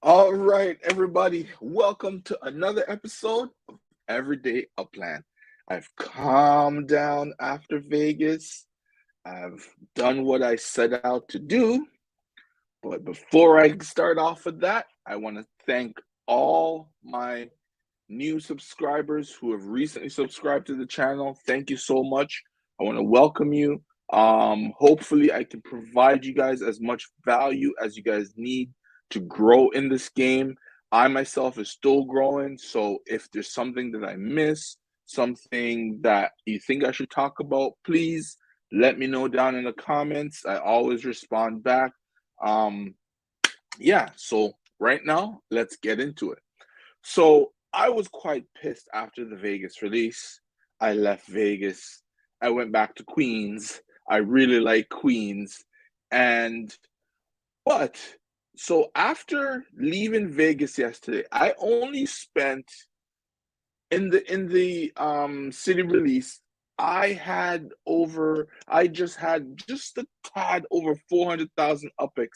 All right, everybody, welcome to another episode of Everyday Upland. I've calmed down after Vegas. I've done what I set out to do. But before I start off with that, I want to thank all my new subscribers who have recently subscribed to the channel. Thank you so much. I want to welcome you. Hopefully, I can provide you guys as much value as you guys need to grow in this game. I myself is still growing, so if there's something that I miss, something that you think I should talk about, please let me know down in the comments. I always respond back. Um, yeah, so right now, let's get into it. So I was quite pissed after the Vegas release. I left Vegas. I went back to Queens. I really like Queens. And but so after leaving Vegas yesterday, I only spent in the city release, I just had just a tad over 400,000 UPIX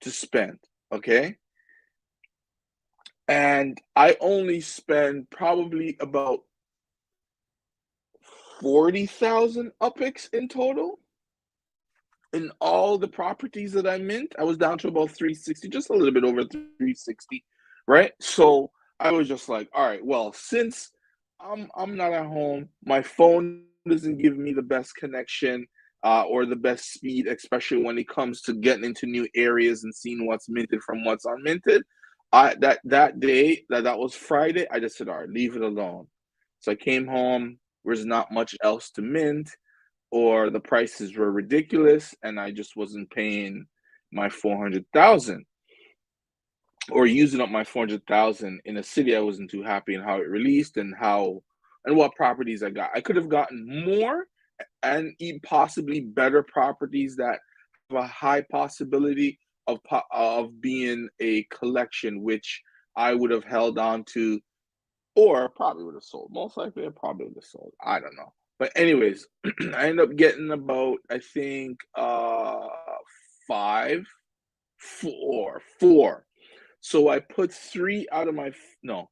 to spend. Okay. And I only spend probably about 40,000 UPIX in total in all the properties that I mint. I was down to about 360, just a little bit over 360, right? So I was just like, all right, well, since I'm not at home, my phone doesn't give me the best connection or the best speed, especially when it comes to getting into new areas and seeing what's minted from what's unminted. That day that was Friday, I just said, all right, leave it alone. So I came home. There's not much else to mint, or the prices were ridiculous, and I just wasn't paying my 400,000 or using up my 400,000 in a city I wasn't too happy in how it released and how and what properties I got. I could have gotten more and even possibly better properties that have a high possibility of being a collection, which I would have held on to or probably would have sold. Most likely, I probably would have sold. I don't know. But anyways, I ended up getting about I think five, four. So I put three out of my no.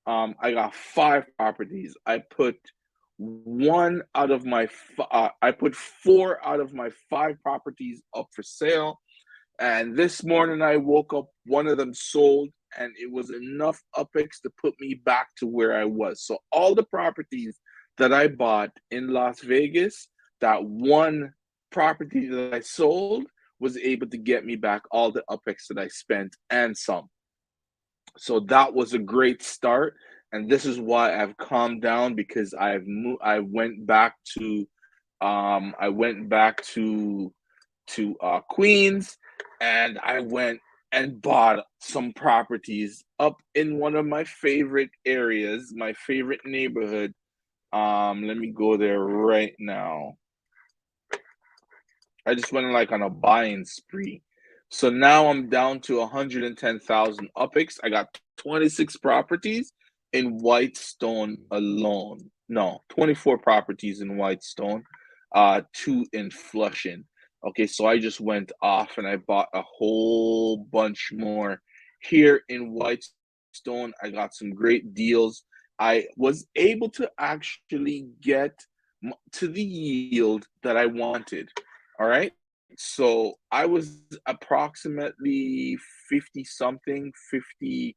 I got five properties. I put one out of my I put four out of my five properties up for sale. And this morning I woke up, one of them sold, and it was enough UPIX to put me back to where I was. So all the properties that I bought in Las Vegas, that one property that I sold was able to get me back all the UPIX that I spent and some. So that was a great start. And this is why I've calmed down because I went back to Queens, and I went and bought some properties up in one of my favorite areas, my favorite neighborhood. Let me go there right now. I just went like on a buying spree. So now I'm down to 110,000 UPIX. I got 26 properties in Whitestone alone. No, 24 properties in Whitestone, two in Flushing. Okay, so I just went off and I bought a whole bunch more here in Whitestone. I got some great deals. I was able to actually get to the yield that I wanted. All right. So I was approximately 50 something, 50,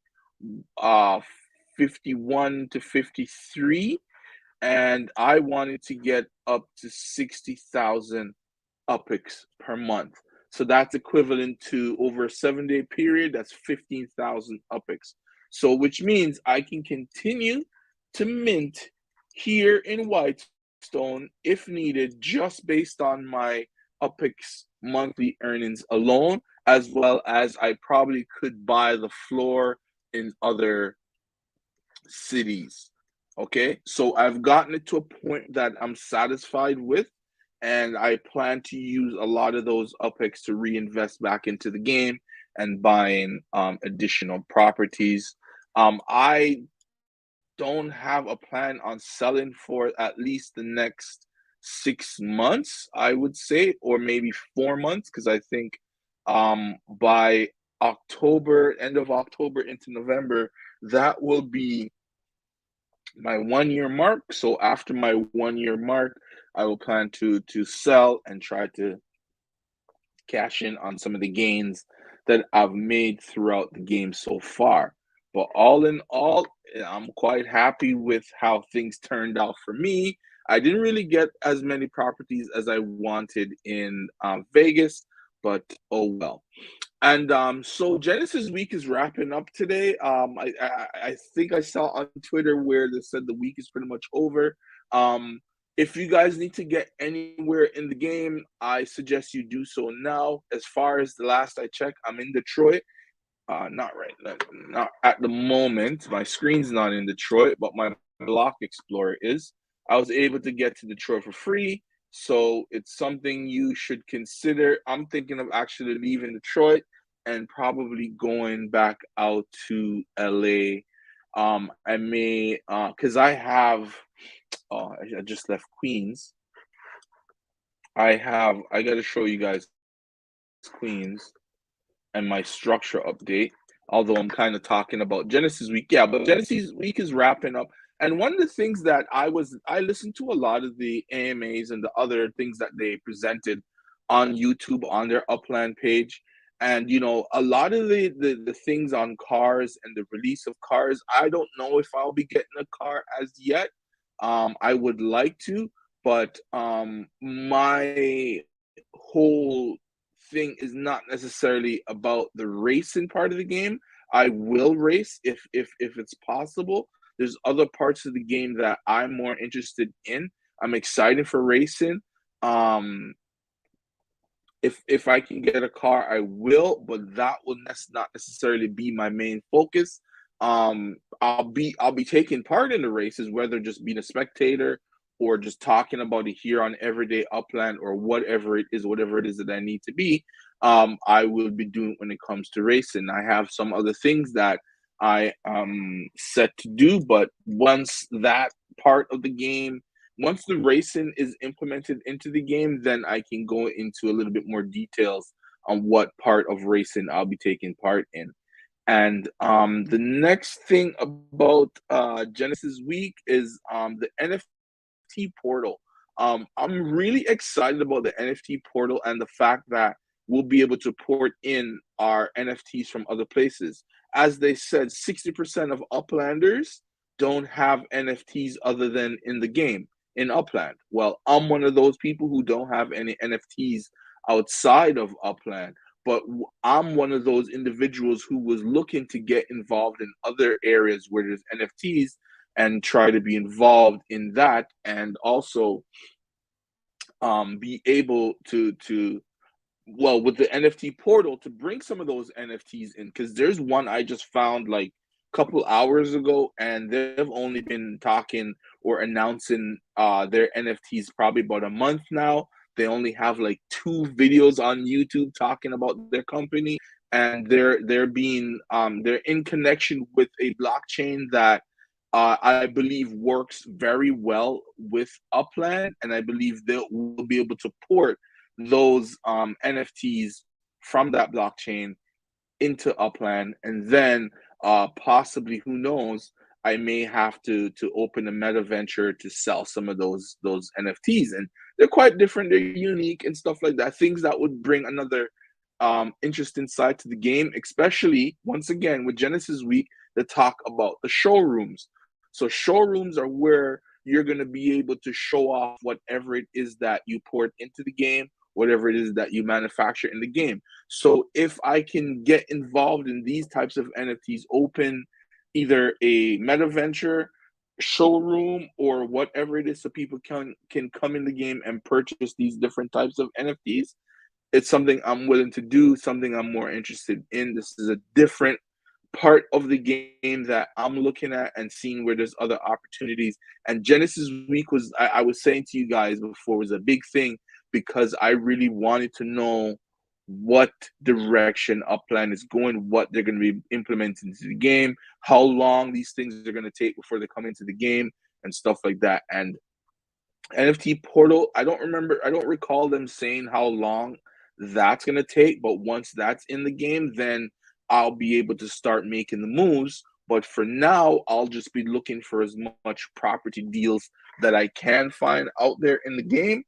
uh, 51 to 53. And I wanted to get up to 60,000 UPIX per month. So that's equivalent to over a 7 day period, that's 15,000 UPIX. So, which means I can continue to mint here in Whitestone if needed, just based on my UPIX monthly earnings alone, as well as I probably could buy the floor in other cities. Okay, so I've gotten it to a point that I'm satisfied with, and I plan to use a lot of those UPIX to reinvest back into the game and buying additional properties. I don't have a plan on selling for at least the next 6 months, I would say, or maybe 4 months, because I think by October, end of October into November, that will be my 1 year mark. So after my 1 year mark, I will plan to sell and try to cash in on some of the gains that I've made throughout the game so far. But all in all, I'm quite happy with how things turned out for me. I didn't really get as many properties as I wanted in Vegas, but oh well. And so Genesis Week is wrapping up today. I think I saw on Twitter where they said the week is pretty much over. Um, if you guys need to get anywhere in the game, I suggest you do so now. As far as the last I checked, I'm in Detroit. Not right, not at the moment. My screen's not in Detroit, but my Block Explorer is. I was able to get to Detroit for free, so it's something you should consider. I'm thinking of actually leaving Detroit and probably going back out to LA. I may, because I have, I just left Queens. I got to show you guys Queens and my structure update. Although I'm kind of talking about Genesis Week, yeah, but Genesis Week is wrapping up. And one of the things that I listened to a lot of the AMAs and the other things that they presented on YouTube on their Upland page. And a lot of the things on cars and the release of cars, I don't know if I'll be getting a car as yet. I would like to, but my whole thing is not necessarily about the racing part of the game. I will race if it's possible. There's other parts of the game that I'm more interested in. I'm excited for racing. Um, if I can get a car, I will, but that will not necessarily be my main focus. I'll be taking part in the races, whether just being a spectator or just talking about it here on Everyday Upland or whatever it is that I need to be. I will be doing when it comes to racing. I have some other things that I set to do, but once the racing is implemented into the game, then I can go into a little bit more details on what part of racing I'll be taking part in. And the next thing about Genesis Week is the NFT portal. I'm really excited about the NFT portal and the fact that we'll be able to port in our NFTs from other places. As they said, 60% of Uplanders don't have NFTs other than in the game in Upland. Well, I'm one of those people who don't have any NFTs outside of Upland, but I'm one of those individuals who was looking to get involved in other areas where there's NFTs and try to be involved in that, and also be able to well, with the NFT portal, to bring some of those NFTs in, because there's one I just found like a couple hours ago, and they've only been talking or announcing their NFTs probably about a month now. They only have like 2 videos on YouTube talking about their company, and they're in connection with a blockchain that I believe works very well with Upland, and I believe will be able to port those NFTs from that blockchain into Upland, and then possibly, who knows, I may have to open a meta venture to sell some of those NFTs, and they're quite different, they're unique and stuff like that. Things that would bring another interesting side to the game, especially once again with Genesis Week, to talk about the showrooms. So showrooms are where you're going to be able to show off whatever it is that you port into the game, whatever it is that you manufacture in the game. So if I can get involved in these types of NFTs, open either a meta venture, showroom, or whatever it is, so people can come in the game and purchase these different types of NFTs, it's something I'm willing to do, something I'm more interested in. This is a different part of the game that I'm looking at and seeing where there's other opportunities. And Genesis Week was, I was saying to you guys before, was a big thing because I really wanted to know what direction Upland is going, what they're going to be implementing into the game, how long these things are going to take before they come into the game, and stuff like that. And NFT portal, I don't recall them saying how long that's going to take, but once that's in the game, then I'll be able to start making the moves. But for now, I'll just be looking for as much property deals that I can find out there in the game,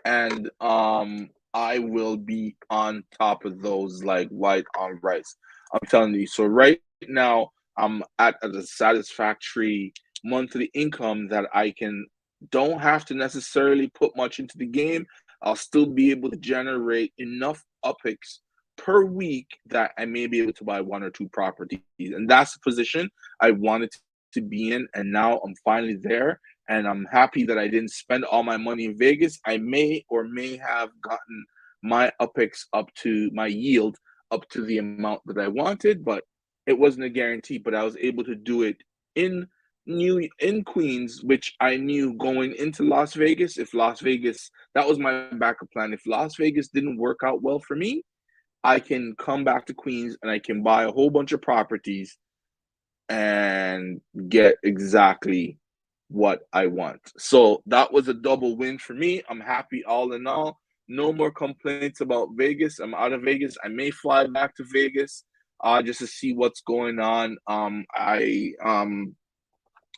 and I will be on top of those like white on rice. I'm telling you. So right now, I'm at a satisfactory monthly income that I can don't have to necessarily put much into the game. I'll still be able to generate enough upics per week that I may be able to buy one or two properties, and that's the position I wanted to be in. And now I'm finally there, and I'm happy that I didn't spend all my money in Vegas. I may or may have gotten my upex up to my yield up to the amount that I wanted, but it wasn't a guarantee. But I was able to do it in in Queens, which I knew going into Las Vegas. If Las Vegas, that was my backup plan. If Las Vegas didn't work out well for me, I can come back to Queens and I can buy a whole bunch of properties and get exactly what I want. So that was a double win for me. I'm happy all in all. No more complaints about Vegas. I'm out of Vegas. I may fly back to Vegas just to see what's going on.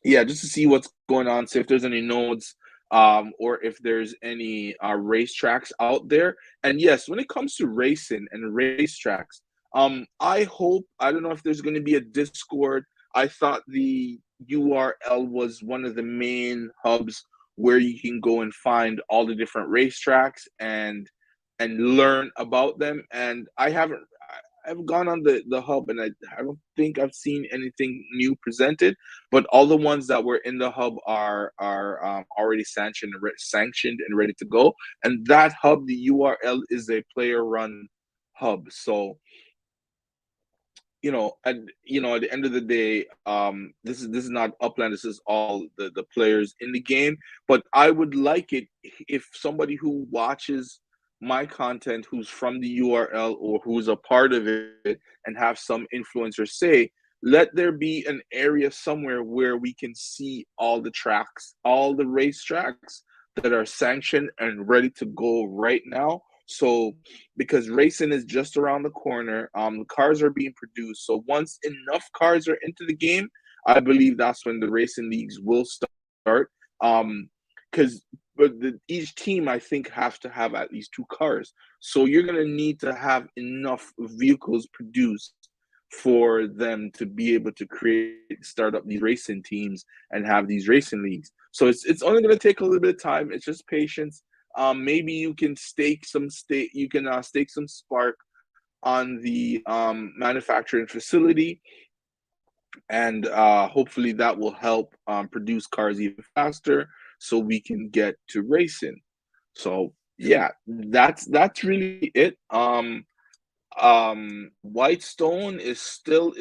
Yeah, just to see what's going on, see if there's any nodes, or if there's any racetracks out there. And yes, when it comes to racing and racetracks, I hope, I don't know if there's going to be a Discord. I thought the URL was one of the main hubs where you can go and find all the different racetracks and learn about them. And I've gone on the hub, and I don't think I've seen anything new presented, but all the ones that were in the hub are already sanctioned and ready to go. And that hub, the URL is a player run hub. So at the end of the day, this is not Upland. This is all the players in the game. But I would like it if somebody who watches my content, who's from the URL or who's a part of it, and have some influencer say, let there be an area somewhere where we can see all the tracks, all the race tracks that are sanctioned and ready to go right now. So because racing is just around the corner. The cars are being produced. So once enough cars are into the game, I believe that's when the racing leagues will start. Because each team, I think, has to have at least two cars. So you're gonna need to have enough vehicles produced for them to be able to start up these racing teams and have these racing leagues. So it's only gonna take a little bit of time. It's just patience. Maybe you can stake some spark on the manufacturing facility, and hopefully that will help produce cars even faster, so we can get to racing. So yeah, that's really it. Whitestone is still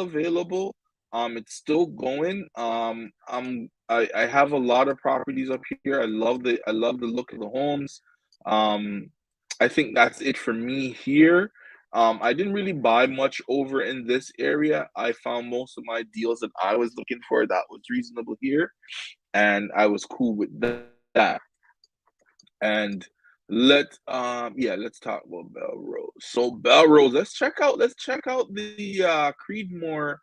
available. It's still going. I have a lot of properties up here. I love the look of the homes. Um, I think that's it for me here. I didn't really buy much over in this area. I found most of my deals that I was looking for that was reasonable here, and I was cool with that. And let's talk about Belrose. So Belrose, let's check out the Creedmoor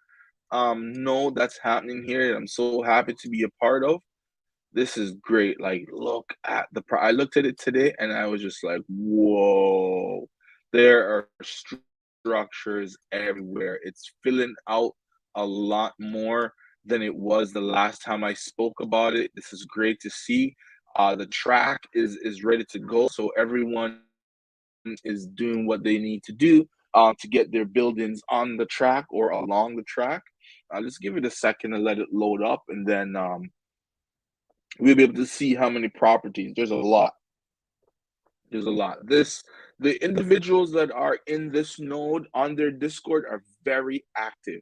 node that's happening here. I'm so happy to be a part of. This is great. Like, look at I looked at it today and I was just like, whoa, there are structures everywhere. It's filling out a lot more than it was the last time I spoke about it. This is great to see. The track is ready to go, so everyone is doing what they need to do to get their buildings on the track or along the track. Just give it a second and let it load up, and then we'll be able to see how many properties. There's a lot. There's a lot. The individuals that are in this node on their Discord are very active,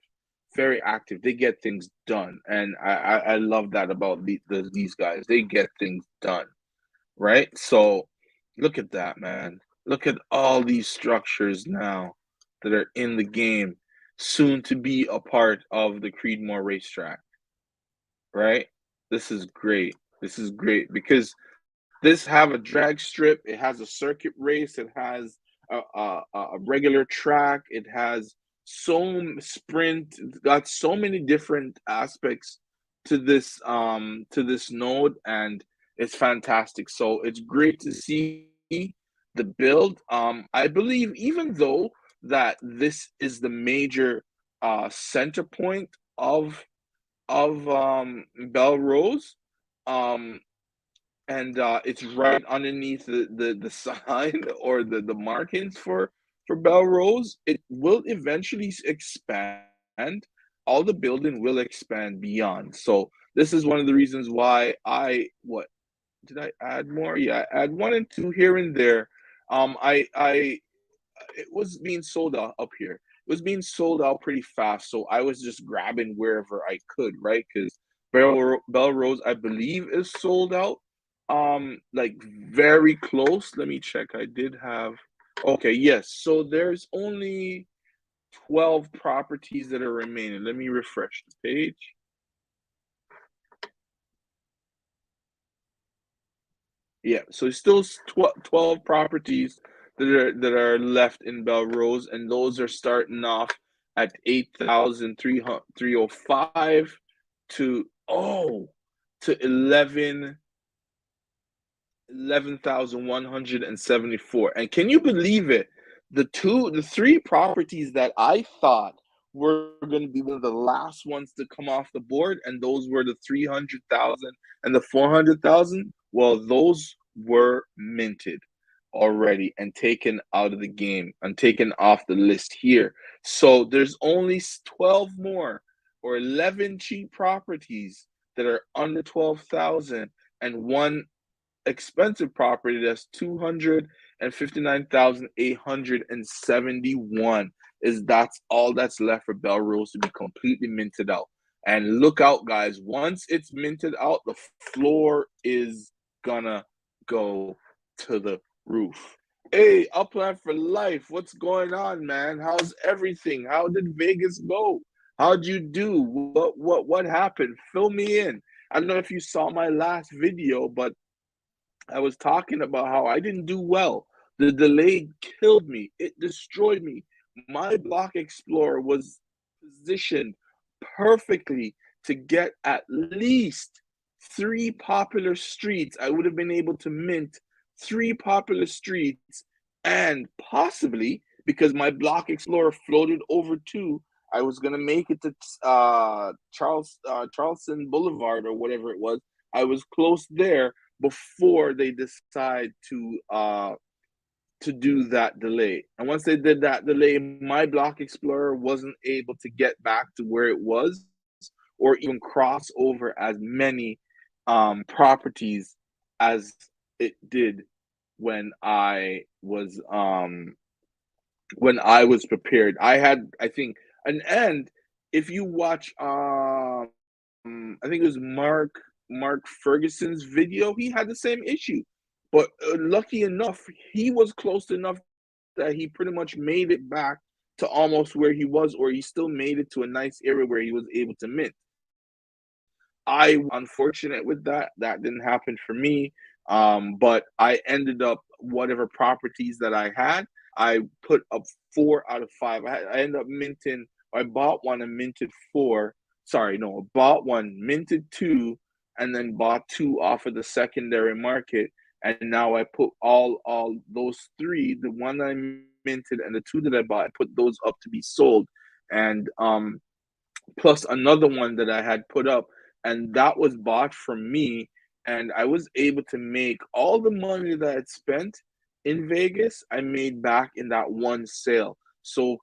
very active. They get things done, and I love that about these guys. They get things done, right? So look at that, man. Look at all these structures now that are in the game, soon to be a part of the Creedmoor racetrack, right? This is great. This is great because this have a drag strip. It has a circuit race. It has a regular track. It has sprint. It's got so many different aspects to this node, and it's fantastic. So it's great to see the build. I believe even though that this is the major center point of Belrose, um, and it's right underneath the sign or the markings for Belrose. It will eventually expand. All the building will expand beyond. So this is one of the reasons why I what did I add more? Yeah, I add one and two here and there. I it was being sold out up here. It was being sold out pretty fast, so I was just grabbing wherever I could, right? Because Belrose, I believe, is sold out. Like very close. Let me check. I did have. Okay, yes. So there's only 12 properties that are remaining. Let me refresh the page. Yeah, so it's still 12 properties that are left in Belrose, and those are starting off at 8,305 to to 11,174. And can you believe it? The three properties that I thought were going to be one of the last ones to come off the board, and those were the 300,000 and the 400,000. Well, those were minted already and taken out of the game and taken off the list here. So there's only 12 more or 11 cheap properties that are under 12,000 and one expensive property that's 259,871 is that's all that's left for Belrose to be completely minted out. And look out, guys, once it's minted out, the floor is gonna go to the roof. Hey, Upland for life, what's going on, man? How's everything? How did Vegas go? How'd you do? What happened? Fill me in. I don't know if you saw my last video, but I was talking about how I didn't do well. The delay killed me. It destroyed me. My block explorer was positioned perfectly to get at least three popular streets. I would have been able to mint three popular streets, and possibly because my block explorer floated over two, I was gonna make it to Charleston Boulevard or whatever it was. I was close there before they decide to do that delay. And once they did that delay, my block explorer wasn't able to get back to where it was or even cross over as many properties as it did when when I was prepared. I had, I think, an end. If you watch I think it was Mark Ferguson's video, he had the same issue. But lucky enough, he was close enough that he pretty much made it back to almost where he was, or he still made it to a nice area where he was able to mint. I unfortunate with that. That didn't happen for me. But I ended up whatever properties that I had, I put up 4 out of 5. I ended up minting. I bought one and minted four. Sorry, no, I bought one, minted two, and then bought two off of the secondary market. And now I put all those three, the one I minted and the two that I bought, I put those up to be sold. And plus another one that I had put up, and that was bought from me. And I was able to make all the money that I'd spent in Vegas, I made back in that one sale. So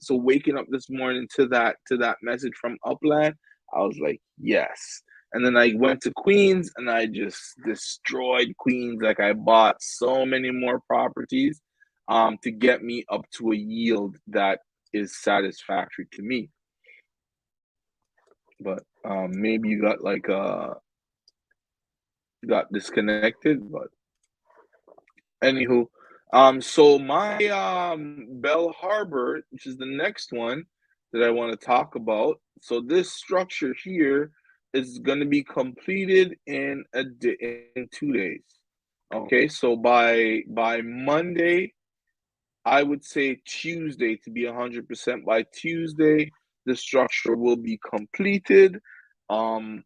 waking up this morning to that message from Upland, I was like, yes. And then I went to Queens and I just destroyed Queens. Like I bought so many more properties to get me up to a yield that is satisfactory to me. But maybe you got like got disconnected. But anywho, so my Bell Harbor, which is the next one that I want to talk about. So this structure here is going to be completed in 2 days. Okay, so by Monday, I would say Tuesday to be 100%. By Tuesday, the structure will be completed. Um,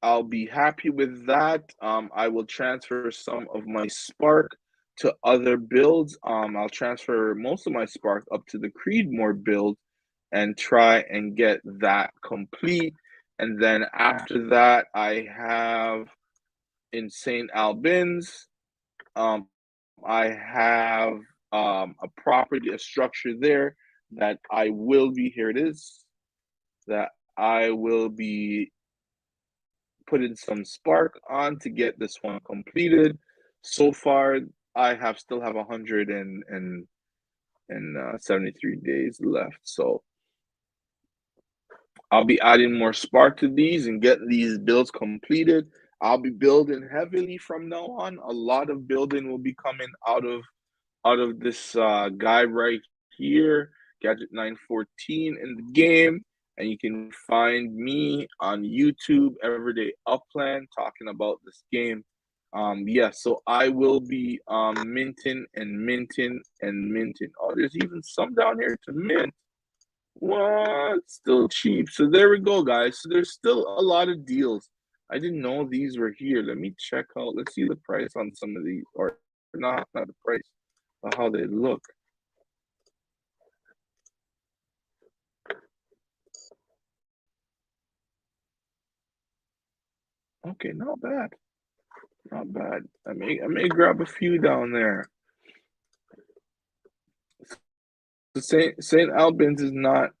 I'll be happy with that. I will transfer some of my Spark to other builds. I'll transfer most of my Spark up to the Creedmoor build and try and get that complete. And then after that, I have in St. Albans, um, I have a property, a structure there that I will be, here it is, that I will be putting some Spark on to get this one completed. So far, I have still have 173 days left. So I'll be adding more Spark to these and getting these builds completed. I'll be building heavily from now on. A lot of building will be coming out of this guy right here, Gadget 914 in the game. And you can find me on YouTube, Everyday Upland, talking about this game. Yeah, so I will be minting and minting and minting. Oh, there's even some down here to mint. What? Still cheap. So there we go, guys. So there's still a lot of deals. I didn't know these were here. Let me check out. Let's see the price on some of these, or not the price, but how they look. Okay, not bad. Not bad. I may grab a few down there. The Saint Albans is not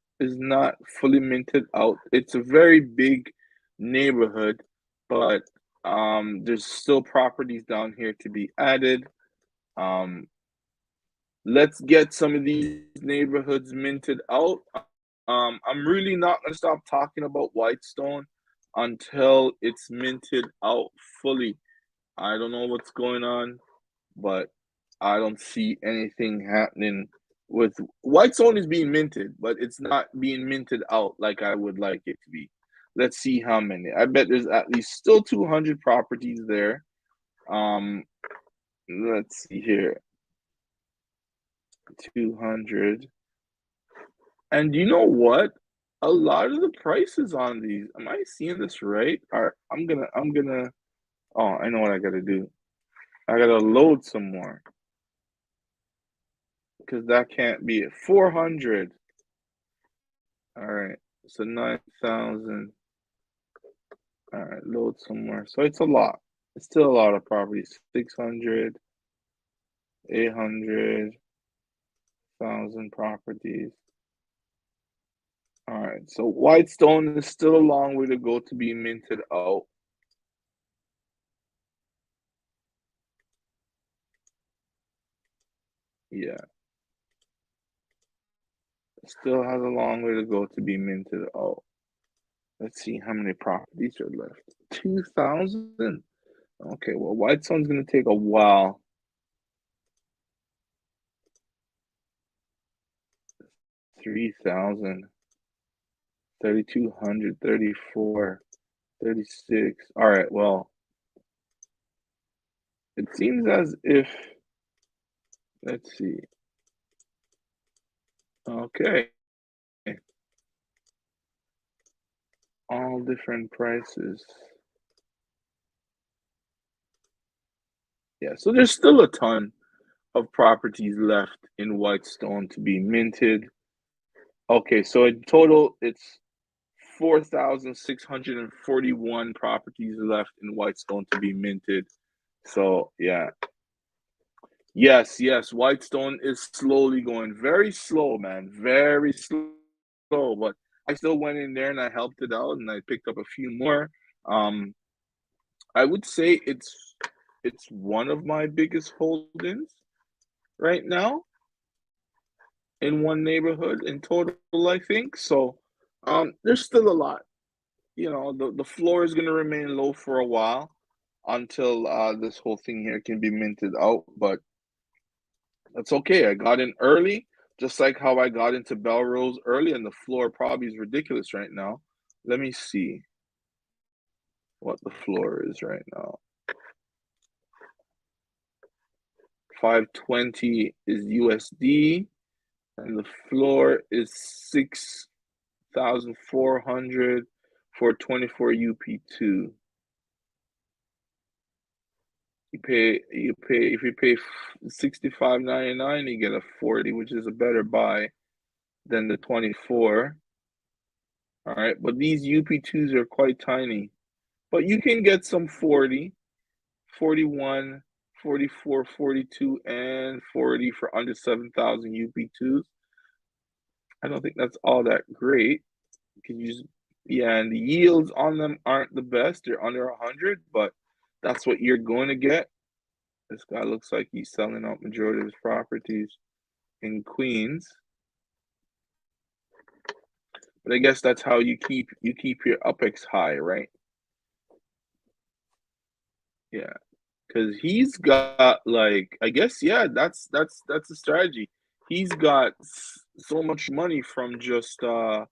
fully minted out. It's a very big neighborhood, but there's still properties down here to be added. Um, let's get some of these neighborhoods minted out. I'm really not gonna stop talking about Whitestone until it's minted out fully. I don't know what's going on, but I don't see anything happening with Whitestone is being minted, but it's not being minted out like I would like it to be. Let's see how many. I bet there's at least still 200 properties there. Let's see here. 200. And you know what? A lot of the prices on these, am I seeing this right? Are I'm gonna oh, I know what I gotta do. I gotta load some more because that can't be it. 400. All right. So 9,000. All right, load some more. So it's a lot. It's still a lot of properties. 600, 800,000 properties. All right. So Whitestone is still a long way to go to be minted out. Yeah. Still has a long way to go to be minted out. Let's see how many properties are left. 2,000? Okay, well, Whitestone's going to take a while. 3,000, 3,200, 34, 36. All right, well, it seems as if, let's see. Okay. All different prices. Yeah, so there's still a ton of properties left in Whitestone to be minted. Okay, so in total, it's 4,641 properties left in Whitestone to be minted. So, yeah. Yes, Whitestone is slowly going. Very slow, man. Very slow. But I still went in there and I helped it out and I picked up a few more. Um, I would say it's one of my biggest holdings right now in one neighborhood in total, I think. So there's still a lot. You know, the floor is gonna remain low for a while until this whole thing here can be minted out, but that's okay. I got in early, just like how I got into Belrose early, and the floor probably is ridiculous right now. Let me see what the floor is right now. 520 is USD, and the floor is 6,400 for 24 UP2. If you pay 65.99, you get a 40, which is a better buy than the 24. All right, but these UP2s are quite tiny. But you can get some 40, 41, 44, 42, and 40 for under 7,000 UP2s. I don't think that's all that great. Can use, yeah, and the yields on them aren't the best. They're under 100, but that's what you're going to get. This guy looks like he's selling out majority of his properties in Queens. But I guess that's how you keep your UPEX high, right? Yeah, because he's got like, I guess, yeah, that's a strategy. He's got so much money from just selling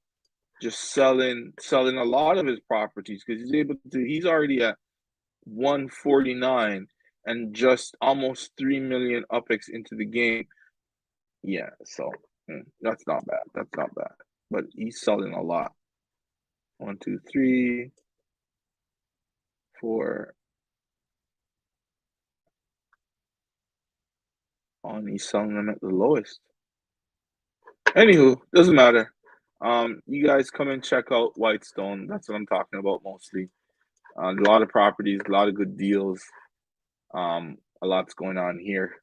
a lot of his properties, because he's already at 149 and just almost 3 million UPEX into the game. Yeah, so that's not bad. That's not bad. But he's selling a lot. 1, 2, 3, 4. And he's selling them at the lowest. Anywho, doesn't matter. You guys come and check out Whitestone. That's what I'm talking about mostly. A lot of properties, a lot of good deals. A lot's going on here.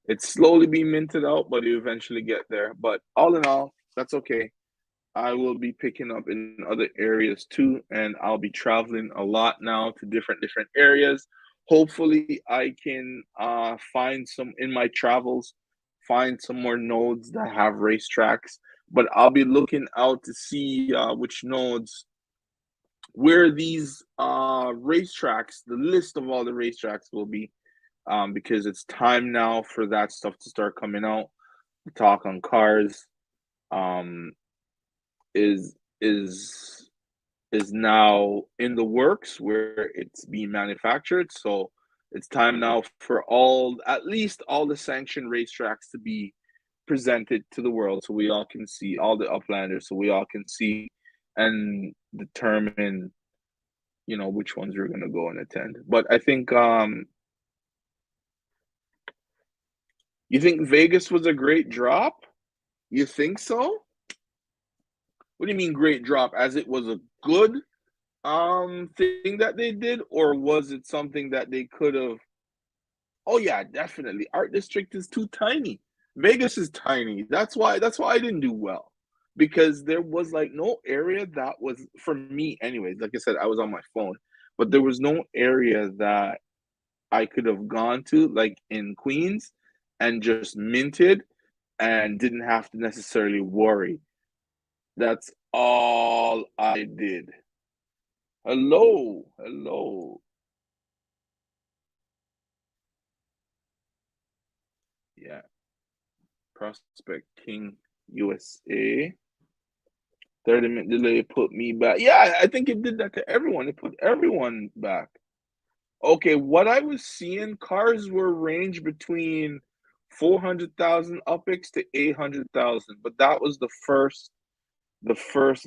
It's slowly being minted out, but you eventually get there. But all in all, that's okay. I will be picking up in other areas too, and I'll be traveling a lot now to different areas. Hopefully, I can find some in my travels, find some more nodes that have racetracks. But I'll be looking out to see which nodes, where these racetracks, the list of all the racetracks will be, because it's time now for that stuff to start coming out. The talk on cars um, is is is now in the works, where it's being manufactured. So it's time now for at least all the sanctioned racetracks to be presented to the world, so we all can see, all the uplanders, so we all can see and determine, which ones we're going to go and attend. But I think, you think Vegas was a great drop? You think so? What do you mean great drop? As it was a good thing that they did, or was it something that they could have? Oh yeah, definitely. Art District is too tiny. Vegas is tiny. That's why I didn't do well. Because there was like no area that was, for me anyways, like I said, I was on my phone, but there was no area that I could have gone to, like in Queens, and just minted and didn't have to necessarily worry. That's all I did. Hello, hello. Yeah, Prospect King USA. 30-minute delay put me back. Yeah, I think it did that to everyone. It put everyone back. Okay, what I was seeing, cars were range between 400,000 UPEX to 800,000, but that was the first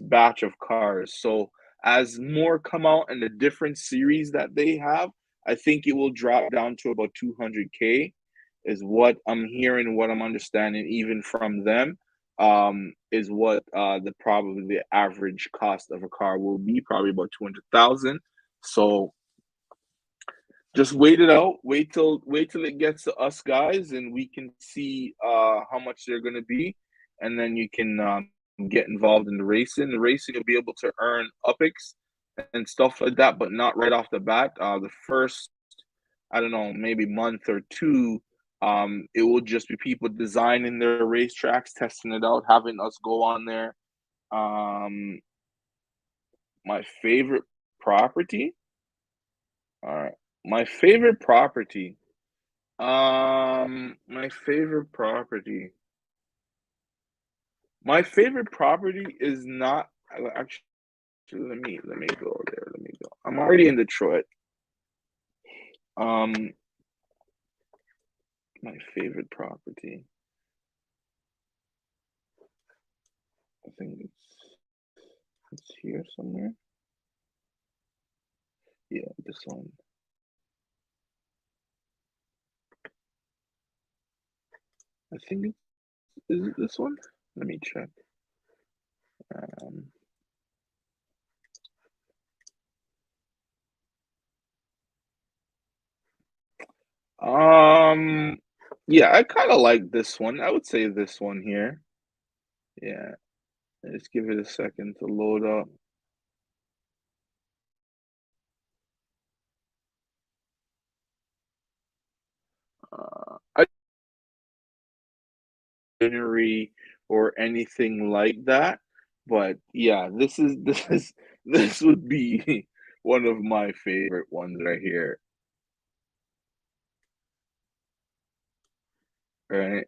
batch of cars. So as more come out and the different series that they have, I think it will drop down to about 200K, is what I'm hearing, what I'm understanding, even from them. Is what probably the average cost of a car will be, probably about 200,000. So just wait it out. Wait till it gets to us guys, and we can see how much they're gonna be, and then you can get involved in the racing. The racing, you'll be able to earn UPEX and stuff like that, but not right off the bat. The first, I don't know, maybe month or two, it will just be people designing their racetracks, testing it out, having us go on there. Um, my favorite property. All right, my favorite property. My favorite property. My favorite property is not actually. Let me go there. Let me go. I'm already in Detroit. Um, My favorite property. I think it's here somewhere. Yeah, this one. I think is it this one? Let me check. Um, um, yeah, I kind of like this one. I would say this one here. Yeah, let's give it a second to load up. I scenery or anything like that, but yeah, this would be one of my favorite ones right here, right?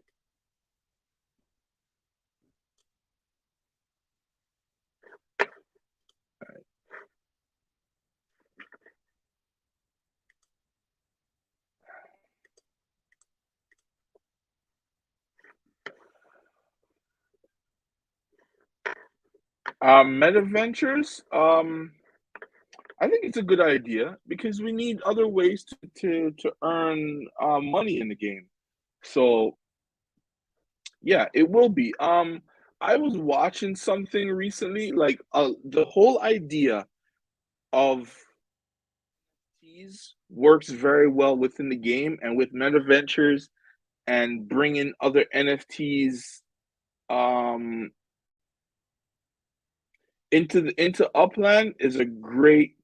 Meta ventures. I think it's a good idea because we need other ways to earn money in the game. So yeah, it will be. I was watching something recently, like the whole idea of these works very well within the game and with meta ventures and bringing other NFTs um into upland is a great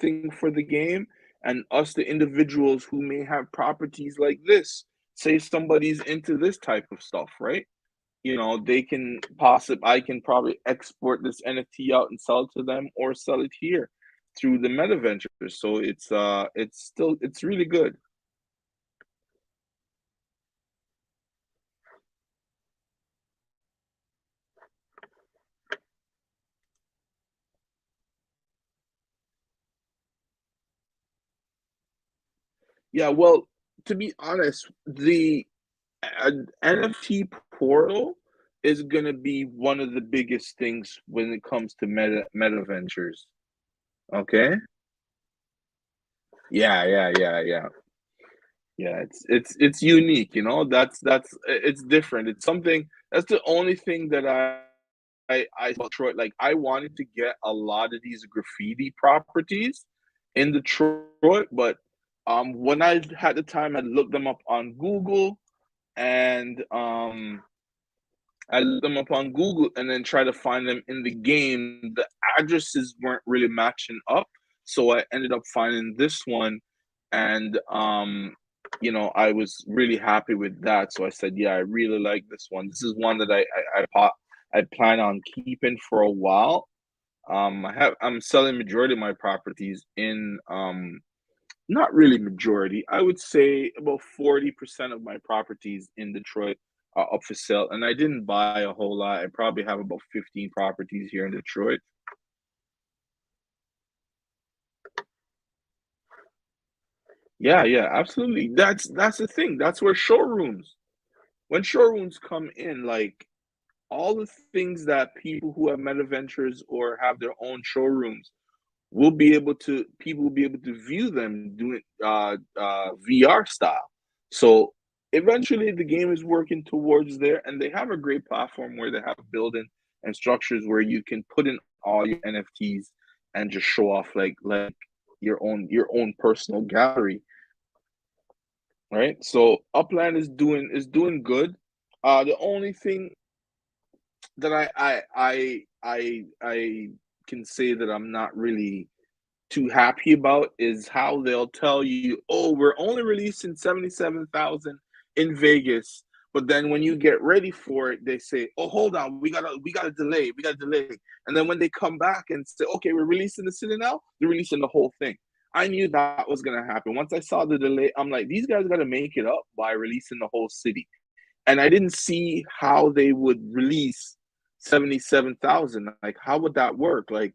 thing for the game and us the individuals who may have properties like this, say somebody's into this type of stuff, right? You know, they can possibly I can probably export this NFT out and sell it to them or sell it here through the meta ventures. So it's still it's really good. Yeah, well, to be honest, the NFT portal is gonna be one of the biggest things when it comes to meta ventures. Okay? Yeah. Yeah, it's unique, you know? It's different. It's something that's the only thing that I saw Detroit. Like I wanted to get a lot of these graffiti properties in Detroit, but when I had the time, I looked them up on Google and I looked them up on Google and then try to find them in the game. The addresses weren't really matching up, so I ended up finding this one, and you know, I was really happy with that. So I said, yeah, I really like this one. This is one that I plan on keeping for a while. I'm selling majority of my properties in not really majority. I would say about 40% of my properties in Detroit are up for sale, and I didn't buy a whole lot. I probably have about 15 properties here in Detroit. Yeah, absolutely. That's the thing. That's where showrooms. When showrooms come in, like all the things that people who have meta ventures or have their own showrooms will be able to people will be able to view them doing VR style. So eventually the game is working towards there and they have a great platform where they have building and structures where you can put in all your NFTs and just show off like your own personal gallery, right? So Upland is doing good. The only thing that I can say that I'm not really too happy about is how they'll tell you, "Oh, we're only releasing 77,000 in Vegas." But then when you get ready for it, they say, "Oh, hold on, we got to delay." And then when they come back and say, "Okay, we're releasing the city now," they're releasing the whole thing. I knew that was gonna happen. Once I saw the delay, I'm like, these guys gotta make it up by releasing the whole city. And I didn't see how they would release 77,000. Like, how would that work? Like,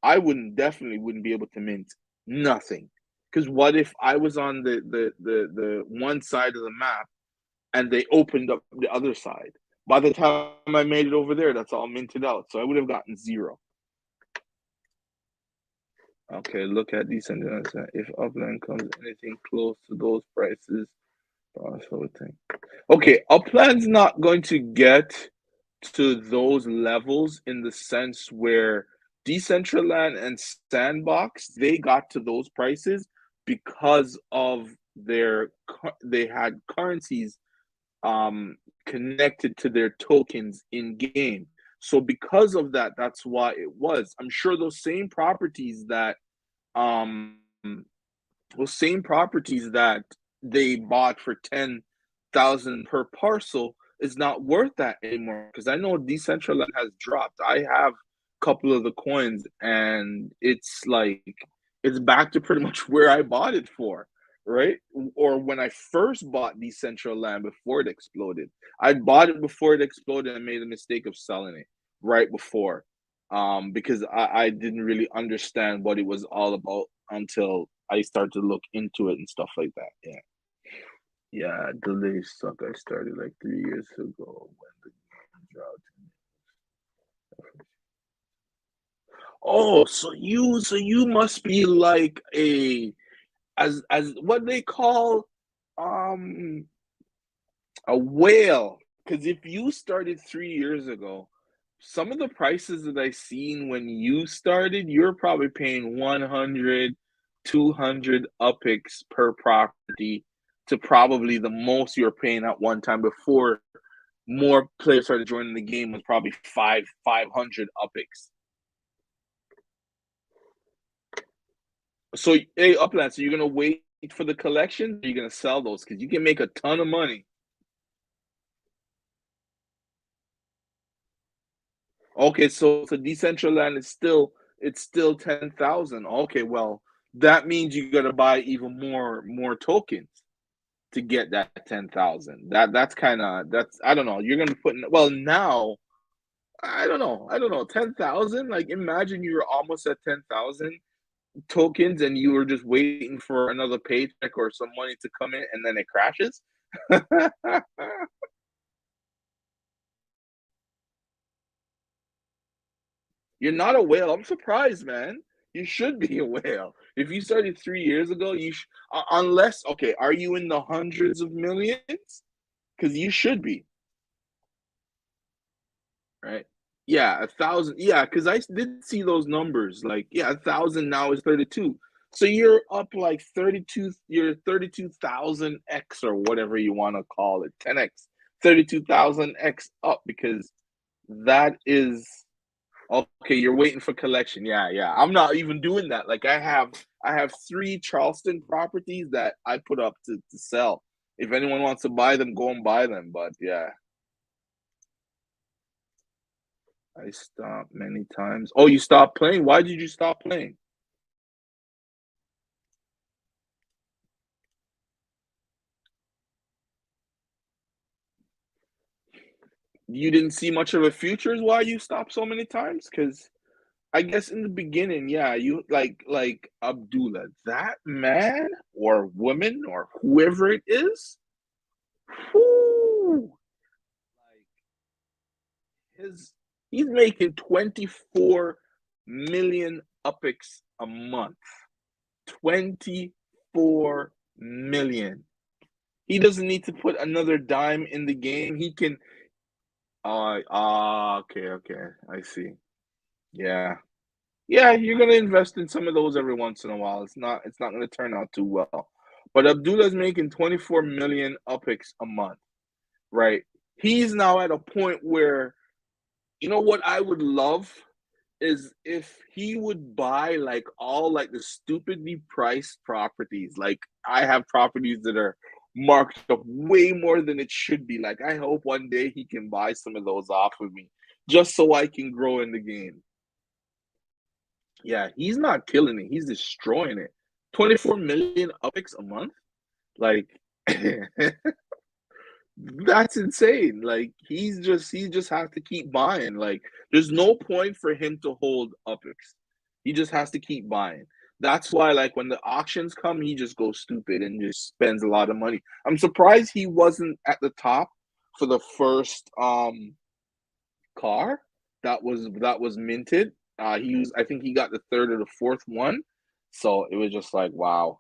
I wouldn't definitely wouldn't be able to mint nothing. Because what if I was on the one side of the map and they opened up the other side? By the time I made it over there, that's all minted out. So I would have gotten zero. Okay, look at these sentences. If upland comes anything close to those prices, sort of thing. Okay, upland's not going to get to those levels in the sense where Decentraland and Sandbox, they got to those prices because of they had currencies connected to their tokens in game. So because of that, that's why it was. I'm sure um those same properties that they bought for 10,000 per parcel is not worth that anymore. Because I know Decentraland has dropped. I have a couple of the coins, and it's like it's back to pretty much where I bought it for, right? Or when I first bought Decentraland before it exploded. I bought it before it exploded and made the mistake of selling it right before. Because I didn't really understand what it was all about until I started to look into it and stuff like that. Yeah. Yeah, delays suck. I started like 3 years ago when the game dropped. Oh, so you must be like as what they call um a whale. Because if you started 3 years ago, some of the prices that I seen when you started, you're probably paying 100, 200 upix per property to probably the most you were paying at one time before more players started joining the game was probably 500 upix. So hey Upland, so you're gonna wait for the collection, or you're gonna sell those because you can make a ton of money. Okay, so Decentraland is still it's still 10,000. Okay, well, that means you gotta buy even more tokens to get that 10,000. That's kinda that's I don't know. You're gonna put in well now, I don't know. I don't know. 10,000? Like imagine you were almost at 10,000 tokens and you were just waiting for another paycheck or some money to come in and then it crashes. You're not a whale. I'm surprised, man. You should be a whale. If you started 3 years ago, unless okay, are you in the hundreds of millions? Because you should be, right? Yeah, 1,000. Yeah, because did see those numbers. Like, yeah, 1,000 now is 32. So you're up like 32. You're 32,000 x or whatever you want to call it, 10x, 32,000 x up because that is okay, you're waiting for collection. Yeah, yeah. I'm not even doing that. Like I have three Charleston properties that I put up to sell. If anyone wants to buy them, go and buy them. But yeah, I stopped many times. Oh, you stopped playing? Why did you stop playing? You didn't see much of a future is why you stopped so many times? Because I guess in the beginning, yeah, you like Abdullah, that man or woman or whoever it is, whoo, like his he's making 24 million upix a month. 24 million. He doesn't need to put another dime in the game. He can okay, okay. I see. Yeah. Yeah, you're gonna invest in some of those every once in a while. It's not gonna turn out too well. But Abdullah's making 24 million upix a month, right? He's now at a point where you know what I would love is if he would buy like all like the stupidly priced properties. Like I have properties that are marked up way more than it should be. Like I hope one day he can buy some of those off of me just so I can grow in the game. Yeah, he's not killing it. He's destroying it. 24 million upix a month? Like that's insane. Like he just has to keep buying. Like there's no point for him to hold upix. He just has to keep buying. That's why, like, when the auctions come, he just goes stupid and just spends a lot of money. I'm surprised he wasn't at the top for the first car that was minted. I think he got the third or the fourth one. So it was just like, wow.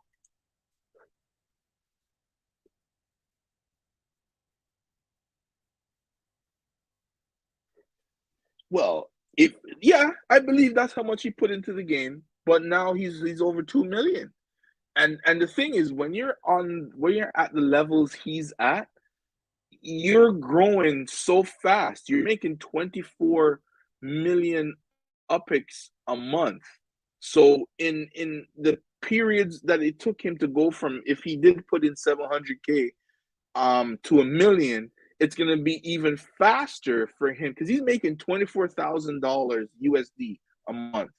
Well, if yeah, I believe that's how much he put into the game. But now he's over 2 million. And the thing is, when you're at the levels he's at, you're growing so fast. You're making 24 million upics a month. So in the periods that it took him to go from, if he did put in 700K to a million, it's gonna be even faster for him because he's making $24,000 USD a month,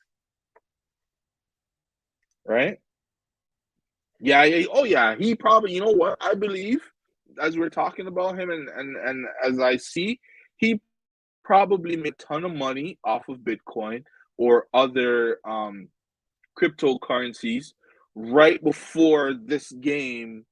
right? Yeah, yeah. Oh, yeah. He probably, you know what? I believe, as we're talking about him, and as I see, he probably made a ton of money off of Bitcoin or other cryptocurrencies right before this game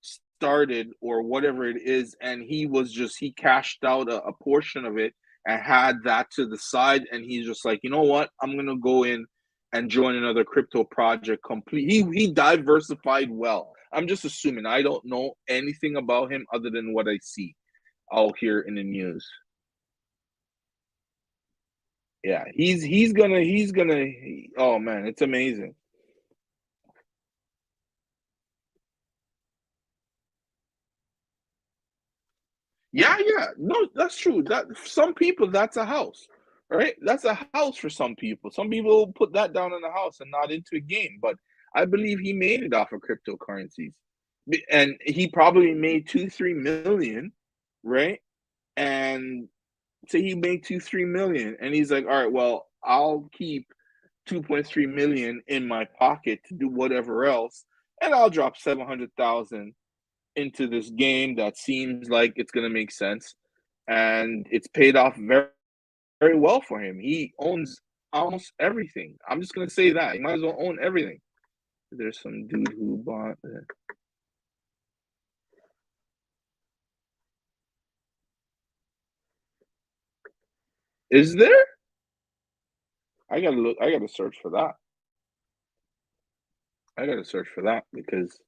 started or whatever it is, and he cashed out a portion of it and had that to the side, and he's just like, you know what, I'm gonna go in and join another crypto project. Complete He diversified well. I'm just assuming. I don't know anything about him other than what I see out here in the news. Yeah, oh man, it's amazing. Yeah, yeah. No, that's true. That some people, that's a house, right? That's a house for some people. Some people put that down in a house and not into a game. But I believe he made it off of cryptocurrencies, and he probably made 2, 3 million, right? And say he made 2, 3 million, and he's like, all right, well, I'll keep 2.3 million in my pocket to do whatever else, and I'll drop 700,000 into this game that seems like it's going to make sense, and it's paid off very, very well for him. He owns almost everything. I'm just going to say that he might as well own everything. There's some dude who bought it. Is there? I gotta look. I gotta search for that. I gotta search for that because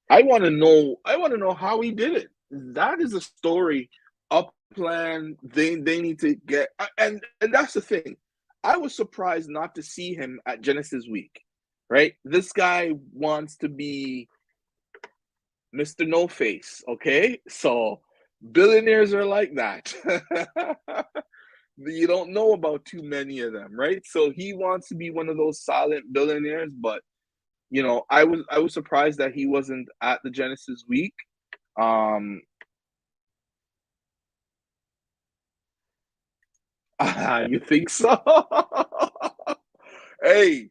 I want to know. I want to know how he did it. That is a story. Upland. They need to get, and that's the thing. I was surprised not to see him at Genesis Week. Right, this guy wants to be Mr. No Face. Okay, so billionaires are like that. You don't know about too many of them, right? So he wants to be one of those silent billionaires, but I was surprised that he wasn't at the Genesis Week. Um, you think so? Hey,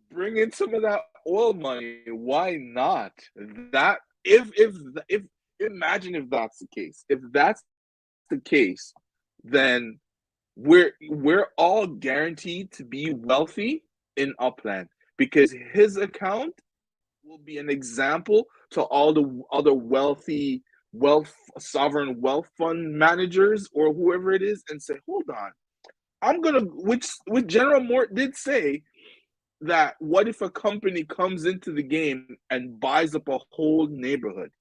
bring in some of that oil money. Why not? That if imagine if that's the case. If that's the case, then we're all guaranteed to be wealthy in Upland because his account will be an example to all the other wealth sovereign wealth fund managers or whoever it is and say, hold on, I'm gonna which General Mort did say that what if a company comes into the game and buys up a whole neighborhood?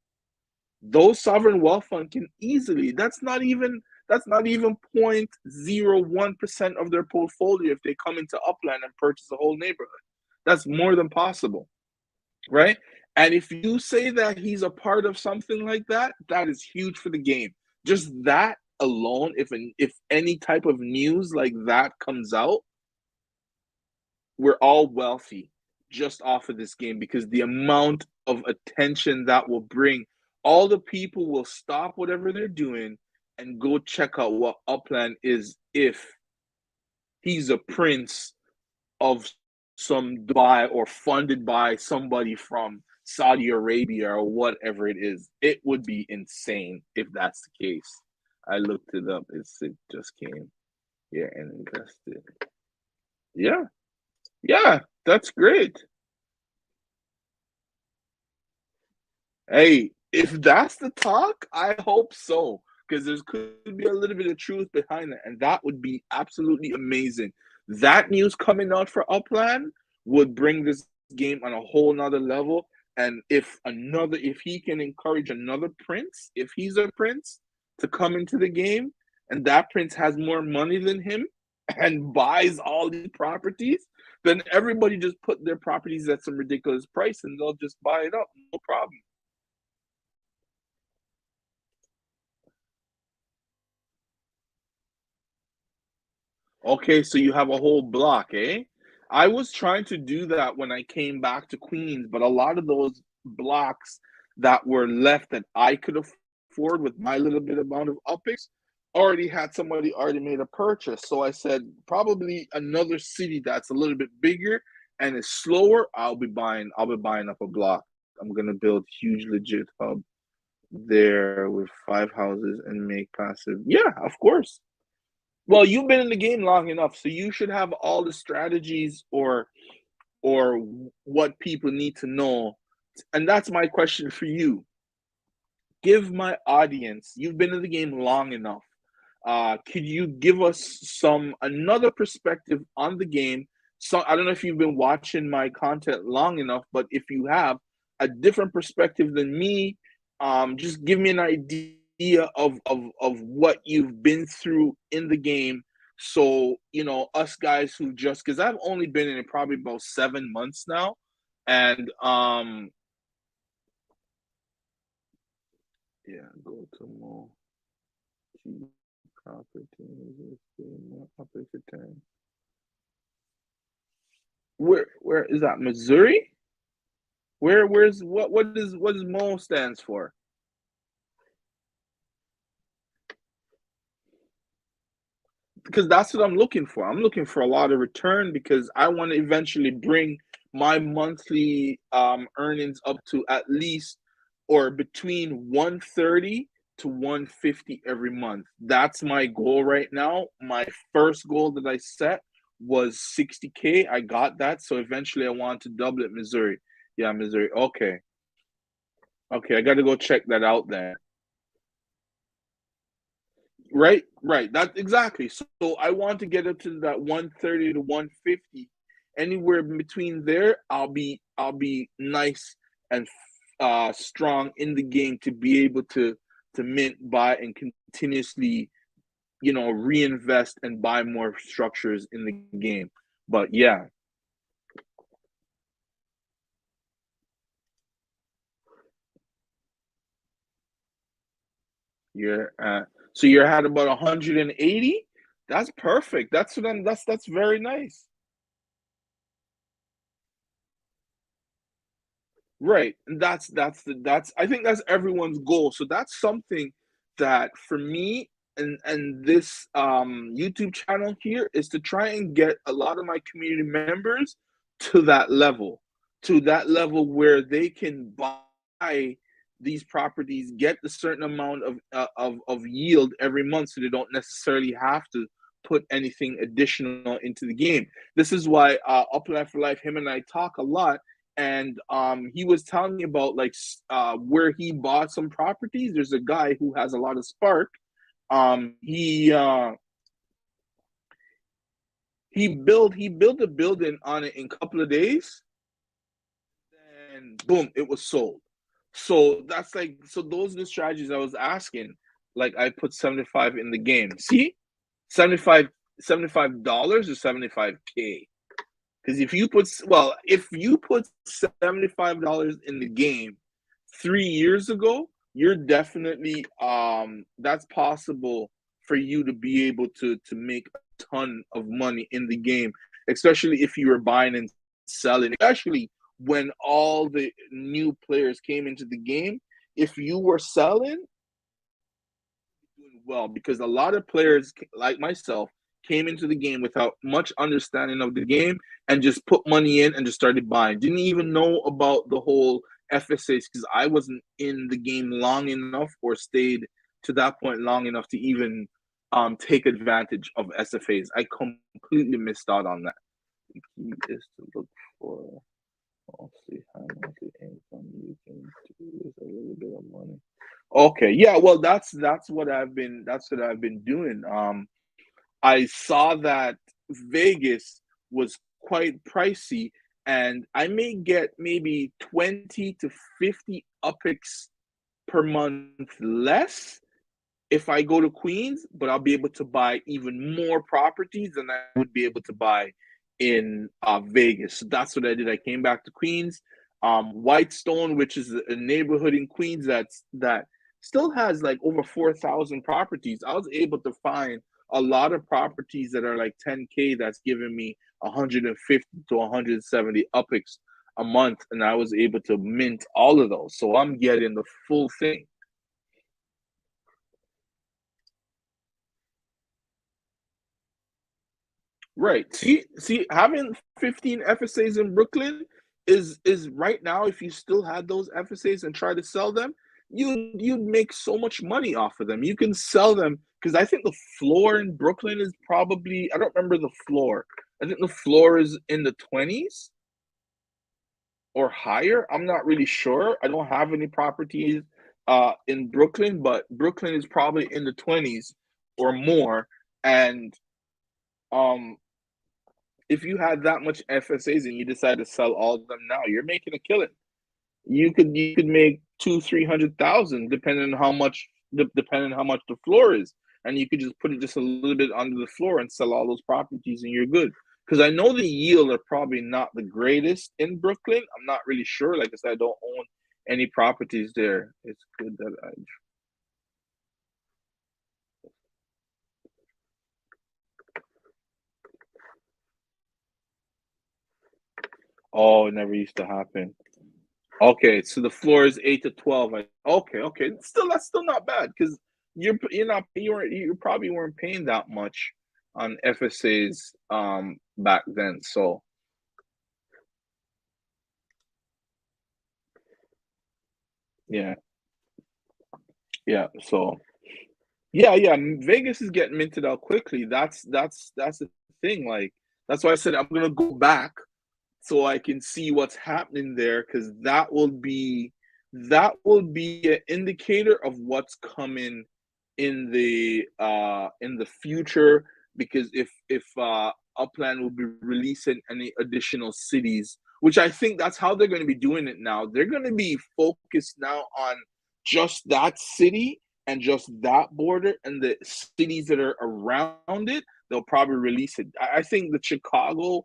Those sovereign wealth fund can easily, that's not even 0.01% of their portfolio if they come into Upland and purchase a whole neighborhood. That's more than possible, right? And if you say that he's a part of something like that, that is huge for the game. Just that alone, if any type of news like that comes out, we're all wealthy just off of this game because the amount of attention that will bring, all the people will stop whatever they're doing and go check out what Upland is if he's a prince of some Dubai or funded by somebody from Saudi Arabia or whatever it is. It would be insane if that's the case. I looked it up. It just came. Yeah, and invested. Yeah, yeah, that's great. Hey, if that's the talk, I hope so, because there's could be a little bit of truth behind it, and that would be absolutely amazing. That news coming out for Upland would bring this game on a whole nother level. And if he can encourage another prince, if he's a prince, to come into the game, and that prince has more money than him and buys all these properties, then everybody just put their properties at some ridiculous price and they'll just buy it up, no problem. Okay, so you have a whole block, eh? I was trying to do that when I came back to Queens, but a lot of those blocks that were left that I could afford with my little bit amount of upix already had somebody already made a purchase. So I said probably another city that's a little bit bigger and is slower, I'll be buying up a block. I'm gonna build huge legit hub there with 5 houses and make passive. Yeah, of course. Well, you've been in the game long enough, so you should have all the strategies or what people need to know. And that's my question for you. Give my audience, you've been in the game long enough. Could you give us some another perspective on the game? So I don't know if you've been watching my content long enough, but if you have a different perspective than me, just give me an idea of what you've been through in the game. So us guys who just because I've only been in it probably about 7 months now, and yeah, go to more cheap properties. More upper return. Where is that? Missouri? Where's what does Mo stands for? Because that's what I'm looking for. I'm looking for a lot of return because I want to eventually bring my monthly earnings up to at least or between 130 to 150 every month. That's my goal right now. My first goal that I set was 60K. I got that. So eventually I want to double it, Missouri. Yeah, Missouri. Okay. Okay, I got to go check that out then. Right, right. That exactly. So I want to get up to that 130 to 150. Anywhere between there, I'll be nice and strong in the game to be able to mint, buy, and continuously, reinvest and buy more structures in the game. But yeah, you're so you're at about 180. That's perfect. That's very nice. Right. And that's I think that's everyone's goal. So that's something that for me and this YouTube channel here is to try and get a lot of my community members to that level, where they can buy these properties, get a certain amount of yield every month so they don't necessarily have to put anything additional into the game. This is why Upland for Life, him and I talk a lot, and he was telling me about like where he bought some properties. There's a guy who has a lot of spark. He built a building on it in a couple of days, and boom, it was sold. So that's like, so those are the strategies I was asking. Like I put 75 in the game. See, 75 $75 or 75K. Because if you put $75 in the game 3 years ago, you're definitely that's possible for you to be able to make a ton of money in the game, especially if you were buying and selling, especially when all the new players came into the game. If you were selling, doing well because a lot of players like myself came into the game without much understanding of the game and just put money in and just started buying. Didn't even know about the whole FSAs because I wasn't in the game long enough or stayed to that point long enough to even take advantage of SFAs. I completely missed out on that. The key is to look for Mostly high monthly income you can do with a little bit of money. Okay, yeah, well, that's what I've been doing. I saw that Vegas was quite pricey, and I may get maybe 20 to 50 UPIX per month less if I go to Queens, but I'll be able to buy even more properties than I would be able to buy in Vegas. So that's what I did. I came back to Queens, Whitestone, which is a neighborhood in Queens that still has like over 4,000 properties. I was able to find a lot of properties that are like 10K that's giving me 150 to 170 UPIX a month, and I was able to mint all of those. So I'm getting the full thing. Right. Having 15 FSAs in Brooklyn is right now, if you still had those FSAs and try to sell them, you'd make so much money off of them. You can sell them because I think the floor in Brooklyn is probably, I don't remember the floor. I think the floor is in the 20s or higher. I'm not really sure. I don't have any properties in Brooklyn, but Brooklyn is probably in the 20s or more. And um if you had that much FSAs and you decide to sell all of them now, you're making a killing. You could make 200,000, 300,000 depending on how much the floor is, and you could just put it just a little bit under the floor and sell all those properties, and you're good. Because I know the yield are probably not the greatest in Brooklyn. I'm not really sure. Like I said, I don't own any properties there. It's good that I. Oh, it never used to happen. Okay, so the floor is 8 to 12. Okay. Still, that's still not bad because you're not you probably weren't paying that much on FSAs back then. So yeah, yeah. So yeah. Vegas is getting minted out quickly. That's the thing. Like that's why I said I'm gonna go back so I can see what's happening there because that will be an indicator of what's coming in the future because if Upland will be releasing any additional cities, which I think that's how they're going to be doing it now. They're going to be focused now on just that city and just that border and the cities that are around it. They'll probably release it. I think the Chicago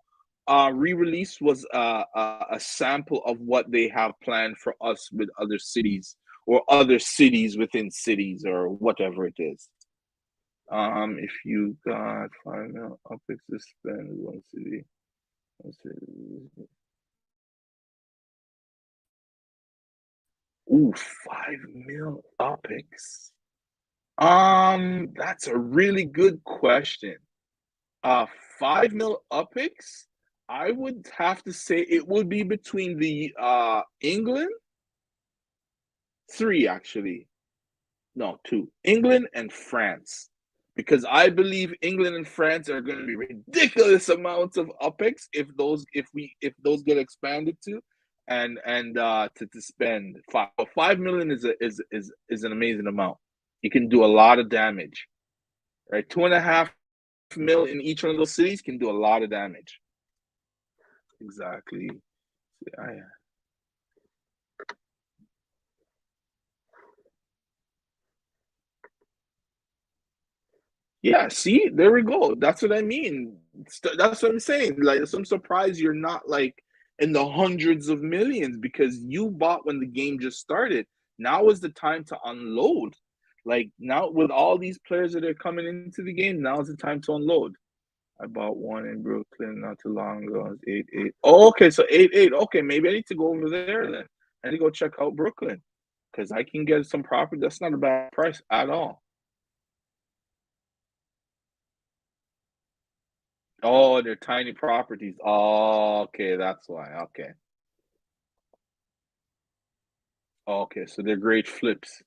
re-release was a sample of what they have planned for us with other cities or other cities within cities or whatever it is. If you got 5 mil upwards to spend one city. Ooh, 5 mil upix. That's a really good question. Uh, 5 mil upix. I would have to say it would be between the England, three actually. No, two. England and France. Because I believe England and France are going to be ridiculous amounts of UPEX if those get expanded to and to spend 5 million is an amazing amount. You can do a lot of damage. Right? 2.5 mil in each one of those cities can do a lot of damage. Exactly. Yeah. Yeah, see, there we go. That's what I mean. That's what I'm saying. Like, so I'm surprised you're not like in the hundreds of millions because you bought when the game just started. Now is the time to unload. Like now, with all these players that are coming into the game, now is the time to unload. I bought one in Brooklyn not too long ago. It's 8-8. Oh, okay, so 8-8. Okay, maybe I need to go over there then. I need to go check out Brooklyn because I can get some property. That's not a bad price at all. Oh, they're tiny properties. Oh, okay, that's why. Okay. Okay, so they're great flips.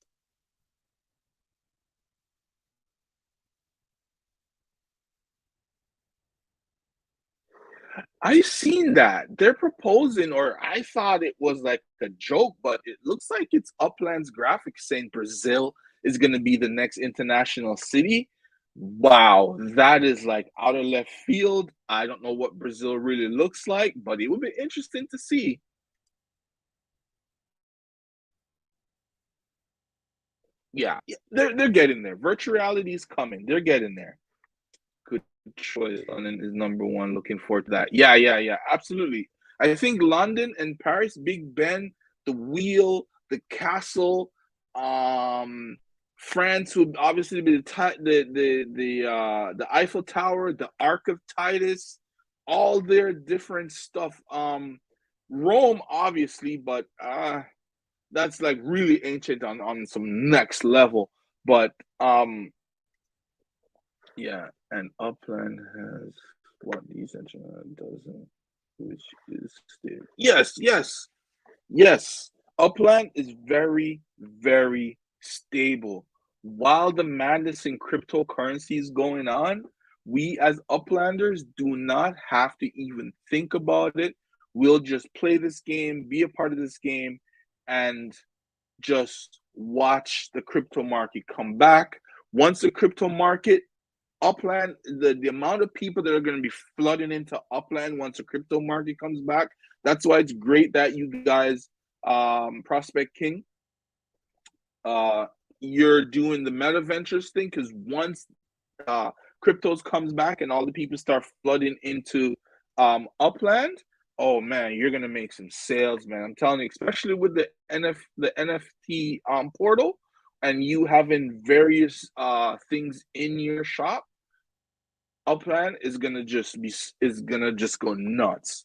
I've seen that. They're proposing, or I thought it was like a joke, but it looks like it's Upland's graphics saying Brazil is going to be the next international city. Wow, that is like out of left field. I don't know what Brazil really looks like, but it would be interesting to see. Yeah, yeah, they're getting there. Virtual reality is coming. They're getting there. Good choice. London is number one. Looking forward to that. Yeah, yeah, yeah. Absolutely. I think London and Paris, Big Ben, the wheel, the castle, um, France would obviously be the Eiffel Tower, the Arc of Titus, all their different stuff. Rome, obviously, but that's like really ancient on some next level. But yeah, and Upland has what decentralized doesn't, which is stable. Yes, yes, yes. Upland is very, very stable. While the madness in cryptocurrency is going on, we as Uplanders do not have to even think about it. We'll just play this game, be a part of this game, and just watch the crypto market come back. Once the crypto market Upland, the amount of people that are going to be flooding into Upland once the crypto market comes back. That's why it's great that you guys, Prospect King, uh, you're doing the meta ventures thing because once uh, cryptos comes back and all the people start flooding into Upland, oh man, you're gonna make some sales, man. I'm telling you, especially with the NFT portal, and you having various things in your shop. Upland is gonna just go nuts.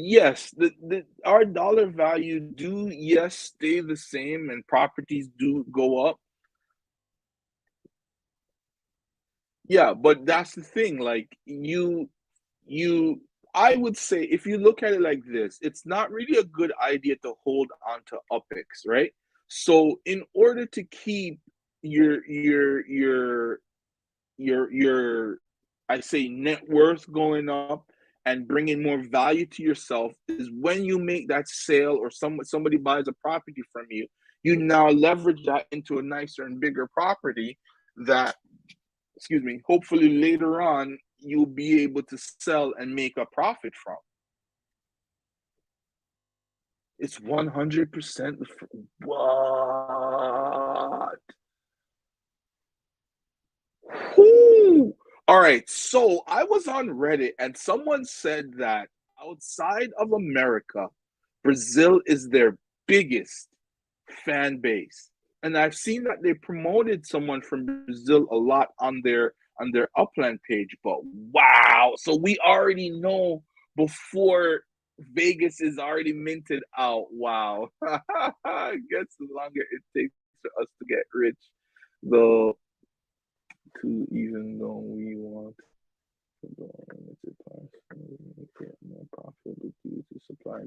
Yes, the our dollar value do yes stay the same and properties do go up. Yeah, but that's the thing. Like you I would say if you look at it like this, it's not really a good idea to hold on to UPIX, right? So in order to keep your your I say net worth going up and bringing more value to yourself is when you make that sale or somebody buys a property from you, you now leverage that into a nicer and bigger property that, excuse me, hopefully later on you'll be able to sell and make a profit from. It's 100%. What? Whoo! All right, so I was on Reddit and someone said that outside of America, Brazil is their biggest fan base. And I've seen that they promoted someone from Brazil a lot on their Upland page, but wow. So we already know before Vegas is already minted out. Wow. I guess the longer it takes for us to get rich, the to even though we want to go on limited time, make it more profitable due to supply.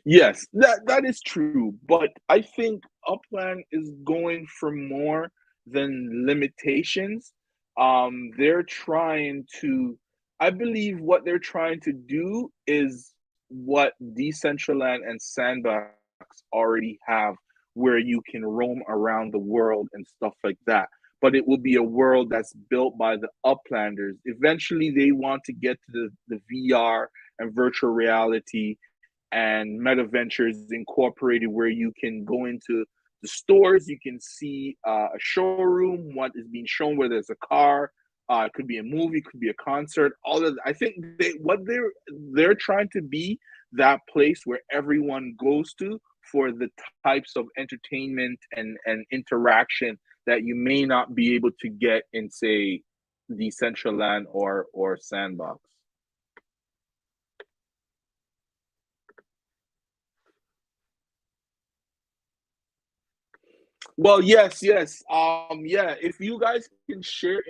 Yes, that is true, but I think Upland is going for more than limitations. They're trying to, I believe, what they're trying to do is what Decentraland and Sandbox already have, where you can roam around the world and stuff like that, but it will be a world that's built by the uplanders. Eventually, they want to get to the VR and virtual reality and meta ventures incorporated where you can go into the stores, you can see a showroom, what is being shown, whether it's a car, it could be a movie, could be a concert. All of I think they're trying to be that place where everyone goes to for the types of entertainment and interaction that you may not be able to get in, say, Decentraland or Sandbox. Well, yes, yes. Yeah, if you guys can share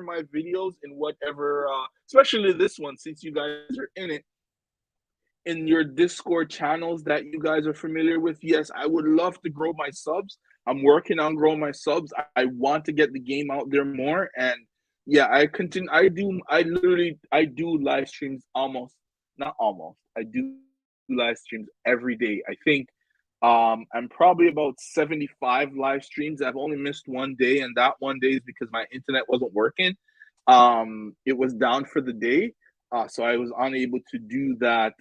my videos in whatever especially this one since you guys are in it, in your Discord channels that you guys are familiar with. Yes, I would love to grow my subs. I'm working on growing my subs. I want to get the game out there more. And yeah, I continue. I do live streams almost, not almost. I do live streams every day. I think I'm probably about 75 live streams. I've only missed one day, and that one day is because my internet wasn't working. It was down for the day. So I was unable to do that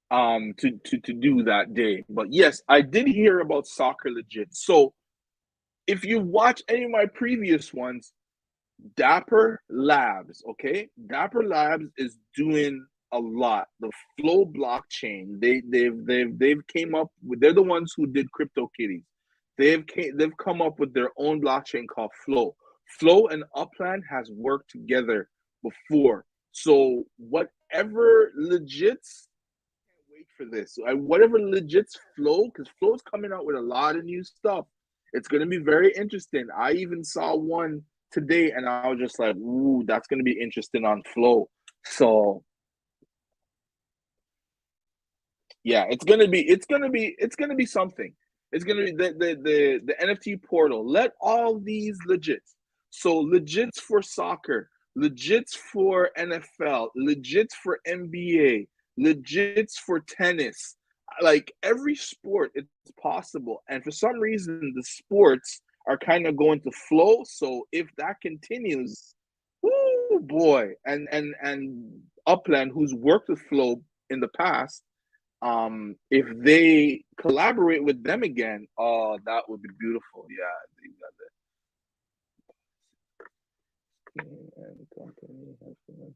to do that day. But yes, I did hear about Soccer Legit. So if you watch any of my previous ones, Dapper Labs, okay? Dapper Labs is doing a lot. The Flow blockchain, they've came up with, they're the ones who did CryptoKitties. They've come up with their own blockchain called Flow. Flow and Upland has worked together before. So whatever legits, can't wait for this. Whatever legits Flow, because Flow's coming out with a lot of new stuff. It's gonna be very interesting. I even saw one today, and I was just like, "Ooh, that's gonna be interesting on Flow." So yeah, it's gonna be something. It's gonna be the NFT portal. Let all these legits. So legits for soccer, legits for NFL, legits for NBA, legits for tennis. Like every sport, it's possible. And for some reason, the sports are kind of going to flow. So if that continues, oh boy, and Upland, who's worked with Flow in the past, if they collaborate with them again, oh, that would be beautiful. Yeah, they got that. And company has been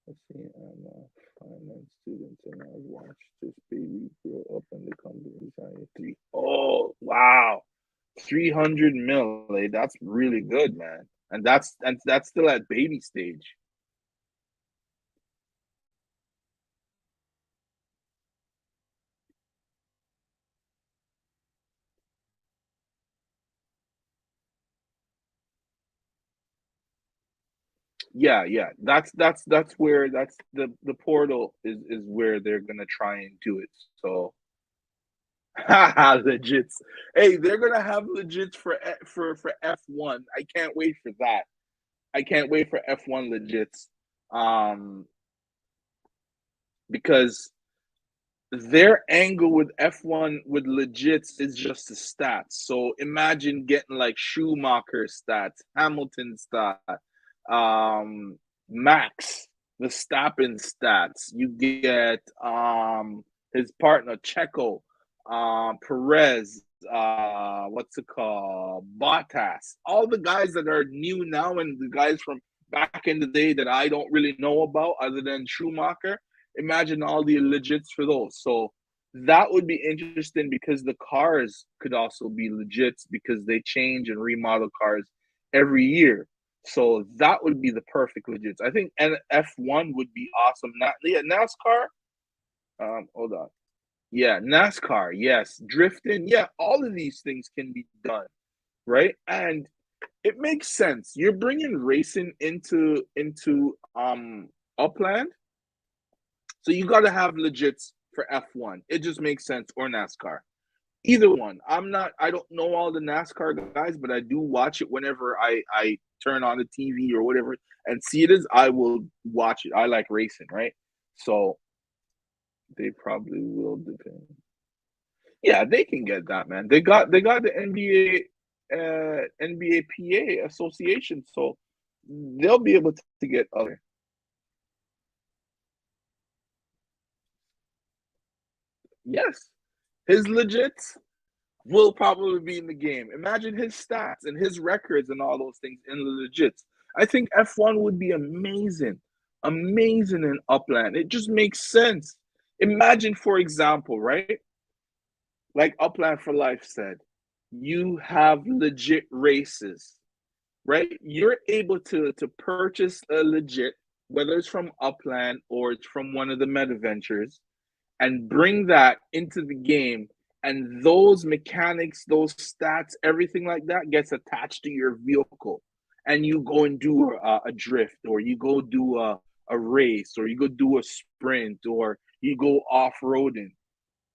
let's see, I'm a finance student and I watched this baby grow up and the company design three. Oh wow, 300 mil. That's really good, man. And that's still at baby stage. Yeah, yeah. That's where that's the portal is where they're gonna try and do it. So haha, legits. Hey, they're gonna have legits for F1. I can't wait for that. I can't wait for F1 legits. Um, because their angle with F1 with legits is just the stats. So imagine getting like Schumacher stats, Hamilton stats, Max, the Verstappen stats. You get his partner Checo, Perez, what's it called? Bottas. All the guys that are new now and the guys from back in the day that I don't really know about other than Schumacher. Imagine all the legits for those. So that would be interesting because the cars could also be legits because they change and remodel cars every year. So that would be the perfect legits. I think F1 would be awesome. Not yeah, NASCAR. Hold on. Yeah, NASCAR. Yes, drifting. Yeah, all of these things can be done, right? And it makes sense. You're bringing racing into Upland, so you got to have legits for F1. It just makes sense, or NASCAR. Either one. I don't know all the NASCAR guys, but I do watch it whenever I turn on the TV or whatever and see it is, I will watch it. I like racing, right? So they probably will depend. Yeah, they can get that, man. They got the NBA PA association, so they'll be able to get other. Yes, his legits will probably be in the game. Imagine his stats and his records and all those things in the legits. I think F1 would be amazing, amazing in Upland. It just makes sense. Imagine, for example, right? Like Upland for Life said, you have legit races, right? You're able to purchase a legit, whether it's from Upland or it's from one of the meta ventures, and bring that into the game, and those mechanics, those stats, everything like that gets attached to your vehicle, and you go and do a drift, or you go do a race, or you go do a sprint, or you go off-roading.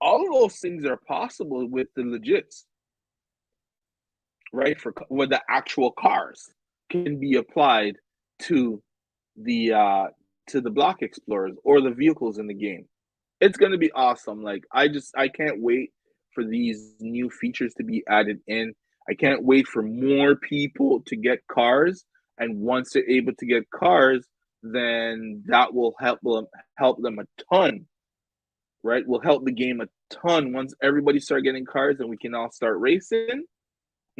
All of those things are possible with the legits, right? For where the actual cars can be applied to the block explorers or the vehicles in the game. It's gonna be awesome. Like I can't wait for these new features to be added in. I can't wait for more people to get cars. And once they're able to get cars, then that will help them a ton, right? Will help the game a ton once everybody start getting cars and we can all start racing.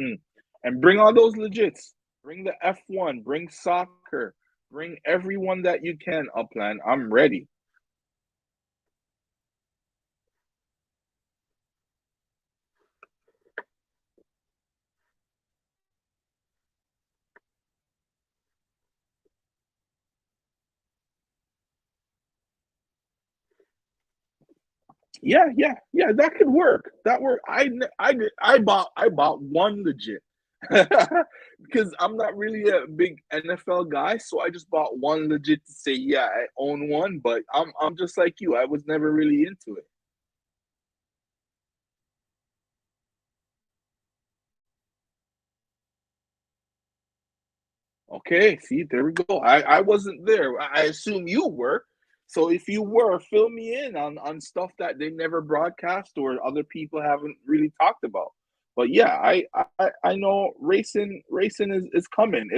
Mm. And bring all those legits. Bring the F1, bring soccer, bring everyone that you can, Upland. I'm ready. Yeah. That could work. That work. I bought one legit because I'm not really a big NFL guy, so I just bought one legit to say, yeah, I own one. But I'm just like you. I was never really into it. Okay, see, there we go. I wasn't there. I assume you were. So if you were, fill me in on stuff that they never broadcast or other people haven't really talked about. But yeah, I know racing is coming.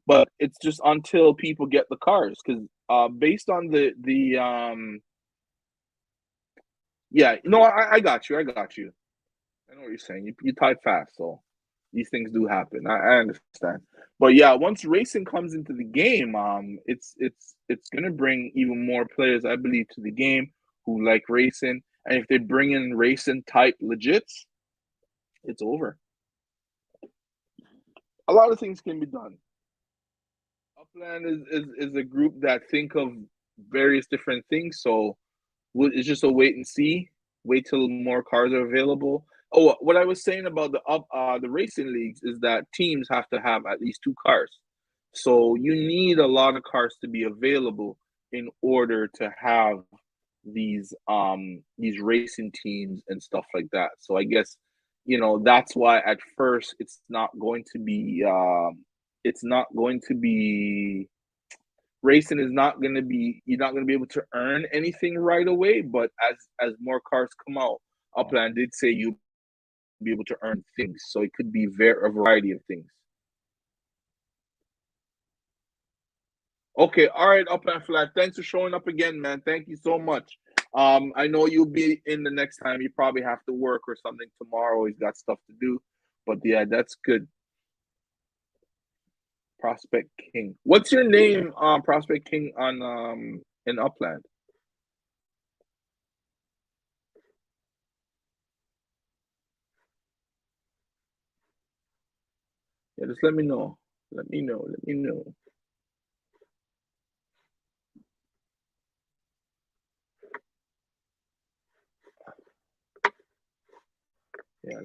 But it's just until people get the cars because based on the yeah, no, I got you. I got you. I know what you're saying. You type fast, so these things do happen. I understand. But yeah, once racing comes into the game, it's gonna bring even more players, I believe, to the game who like racing. And if they bring in racing type legits, it's over. A lot of things can be done. Upland is a group that think of various different things, so it's just a wait and see. Wait till more cars are available. Oh, what I was saying about the racing leagues is that teams have to have at least two cars. So you need a lot of cars to be available in order to have these racing teams and stuff like that. So I guess that's why at first it's not going to be racing is not going to be you're not going to be able to earn anything right away, but as more cars come out, Upland did say you'll be able to earn things, so it could be a variety of things. Okay, all right, Upland Flat, thanks for showing up again, man. Thank you so much. I know you'll be in the next time. You probably have to work or something tomorrow. He's got stuff to do, but yeah, that's good. Prospect King, what's your name, Prospect King, on in Upland? Yeah, just let me know. Let me know. Yeah.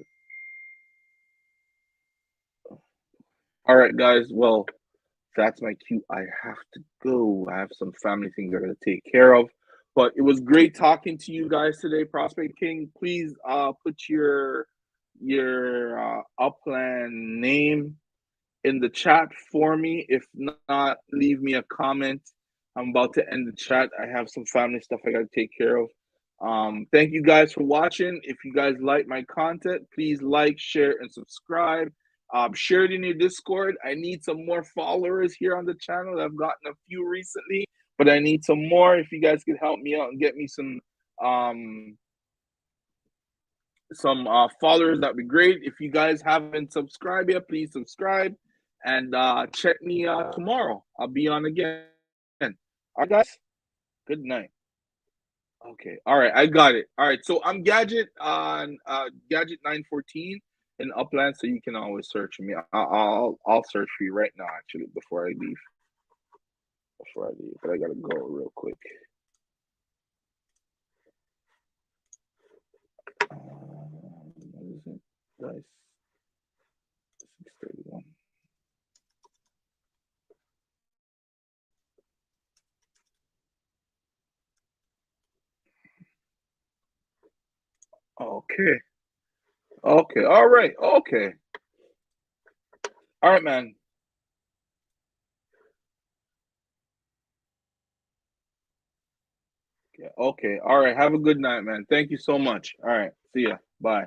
All right, guys. Well, that's my cue. I have to go. I have some family things I gotta take care of. But it was great talking to you guys today, Prospect King. Please put your upland name in the chat for me. If not, leave me a comment. I'm about to end the chat. I have some family stuff I gotta take care of. Thank you guys for watching. If you guys like my content, please like, share, and subscribe. Share it in your Discord. I need some more followers here on the channel. I've gotten a few recently, but I need some more. If you guys could help me out and get me um some followers, that'd be great. If you guys haven't subscribed yet, please subscribe and check me tomorrow. I'll be on again. All right, guys. Good night. Okay. All right. I got it. All right. So I'm Gadget on Gadget 914 in Upland, so you can always search me. I'll search for you right now. Actually, before I leave. But I gotta go real quick. What is it, guys? 6:31. Okay. Okay. All right. Okay. All right, man. Yeah. Okay. All right. Have a good night, man. Thank you so much. All right. See ya. Bye.